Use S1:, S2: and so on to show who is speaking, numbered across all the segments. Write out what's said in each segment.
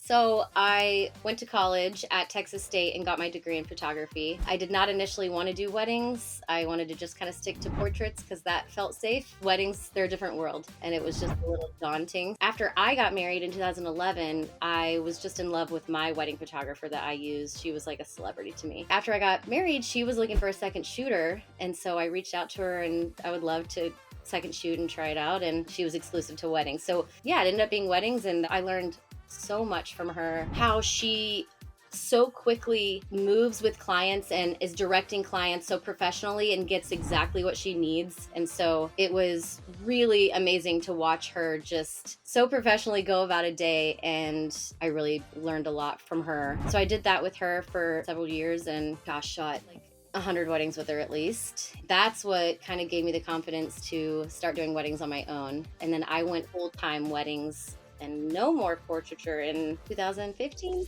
S1: So I went to college at Texas State and got my degree in photography. I did not initially want to do weddings. I wanted to just kind of stick to portraits because that felt safe. Weddings, they're a different world, and it was just a little daunting. After I got married in 2011, I was just in love with my wedding photographer that I used. She was like a celebrity to me. After I got married, she was looking for a second shooter, and so I reached out to her, and I would love to second shoot and try it out, and she was exclusive to weddings. So yeah, it ended up being weddings, and I learned so much from her, how she so quickly moves with clients and is directing clients so professionally and gets exactly what she needs. And so it was really amazing to watch her just so professionally go about a day, and I really learned a lot from her. So I did that with her for several years, and gosh, shot like 100 weddings with her at least. That's what kind of gave me the confidence to start doing weddings on my own. And then I went full-time weddings and no more portraiture in 2015.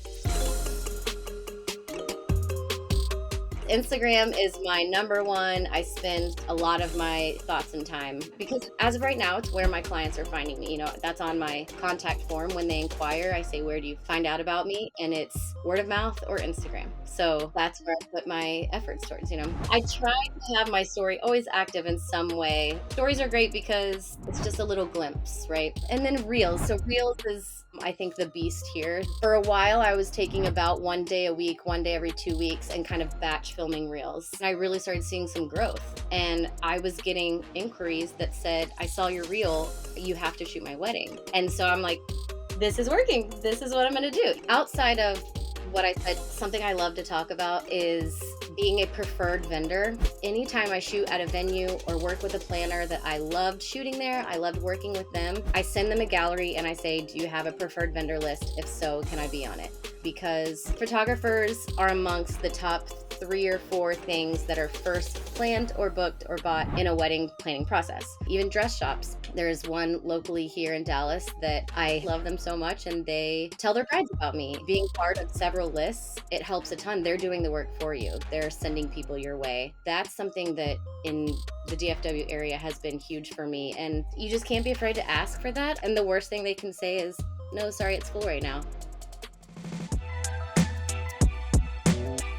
S1: Instagram is my number one. I spend a lot of my thoughts and time because as of right now, it's where my clients are finding me. You know, that's on my contact form. When they inquire, I say, where do you find out about me? And it's word of mouth or Instagram. So that's where I put my efforts towards, you know. I try to have my story always active in some way. Stories are great because it's just a little glimpse, right? And then Reels. So Reels is, I think, the beast here. For a while, I was taking about one day a week, one day every 2 weeks, and kind of batch filming Reels. And I really started seeing some growth. And I was getting inquiries that said, I saw your Reel, you have to shoot my wedding. And so I'm like, this is working. This is what I'm gonna do. Outside of what I said, something I love to talk about is being a preferred vendor. Anytime I shoot at a venue or work with a planner that I loved shooting there, I loved working with them, I send them a gallery and I say, do you have a preferred vendor list? If so, can I be on it? Because photographers are amongst the top 3 or 4 things that are first planned or booked or bought in a wedding planning process. Even dress shops. There's one locally here in Dallas that I love them so much, and they tell their brides about me. Being part of several lists, it helps a ton. They're doing the work for you. They're sending people your way. That's something that in the DFW area has been huge for me, and you just can't be afraid to ask for that. And the worst thing they can say is, no, sorry, it's full right now.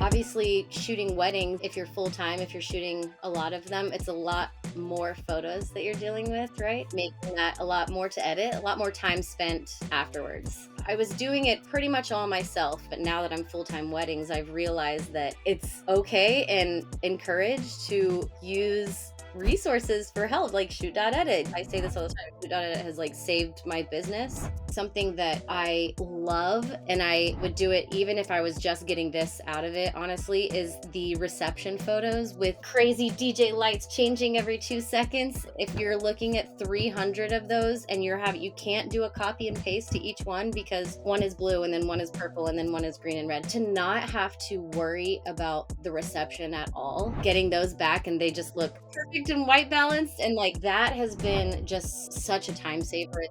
S1: Obviously, shooting weddings, if you're full-time, if you're shooting a lot of them, it's a lot more photos that you're dealing with, right? Making that a lot more to edit, a lot more time spent afterwards. I was doing it pretty much all myself, but now that I'm full-time weddings, I've realized that it's okay and encouraged to use resources for help, like ShootDotEdit. I say this all the time. ShootDotEdit has like saved my business. Something that I love, and I would do it even if I was just getting this out of it, honestly, is the reception photos with crazy DJ lights changing every 2 seconds. If you're looking at 300 of those and you can't do a copy and paste to each one because one is blue and then one is purple and then one is green and red. To not have to worry about the reception at all, getting those back and they just look perfect and white balanced, and like that has been just such a time saver.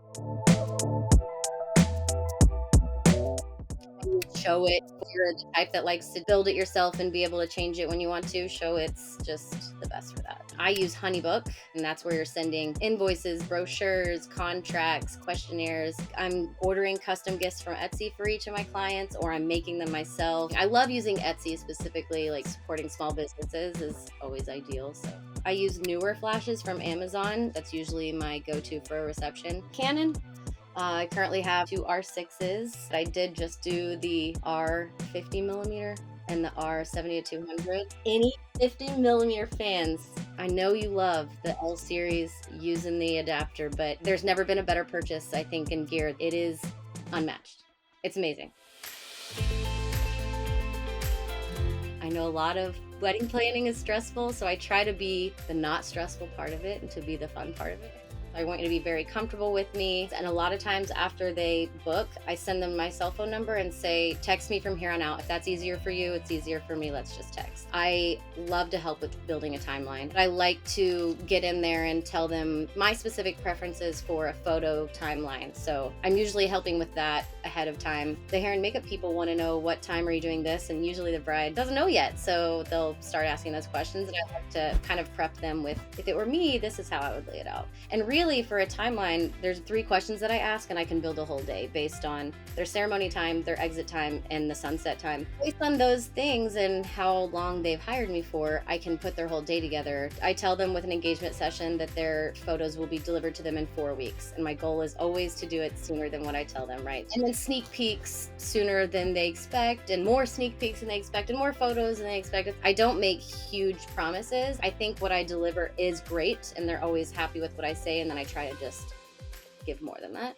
S1: Show it. If you're the type that likes to build it yourself and be able to change it when you want to, show it's just the best for that. I use Honeybook, and that's where you're sending invoices, brochures, contracts, questionnaires. I'm ordering custom gifts from Etsy for each of my clients, or I'm making them myself. I love using Etsy specifically, like supporting small businesses is always ideal. So I use newer flashes from Amazon. That's usually my go-to for a reception. Canon. I currently have 2 R6s. I did just do the R50mm and the R70-200. Any 50mm fans, I know you love the L series using the adapter, but there's never been a better purchase, I think, in gear. It is unmatched. It's amazing. I know a lot of wedding planning is stressful, so I try to be the not stressful part of it and to be the fun part of it. I want you to be very comfortable with me. And a lot of times after they book, I send them my cell phone number and say, text me from here on out. If that's easier for you, it's easier for me. Let's just text. I love to help with building a timeline. I like to get in there and tell them my specific preferences for a photo timeline. So I'm usually helping with that ahead of time. The hair and makeup people want to know, what time are you doing this? And usually the bride doesn't know yet. So they'll start asking those questions. And I like to kind of prep them with, if it were me, this is how I would lay it out. And really, really, for a timeline, there's 3 questions that I ask, and I can build a whole day based on their ceremony time, their exit time, and the sunset time. Based on those things and how long they've hired me for, I can put their whole day together. I tell them with an engagement session that their photos will be delivered to them in 4 weeks, and my goal is always to do it sooner than what I tell them, right? And then sneak peeks sooner than they expect, and more sneak peeks than they expect, and more photos than they expect. I don't make huge promises. I think what I deliver is great, and they're always happy with what I say, and then I try to just give more than that.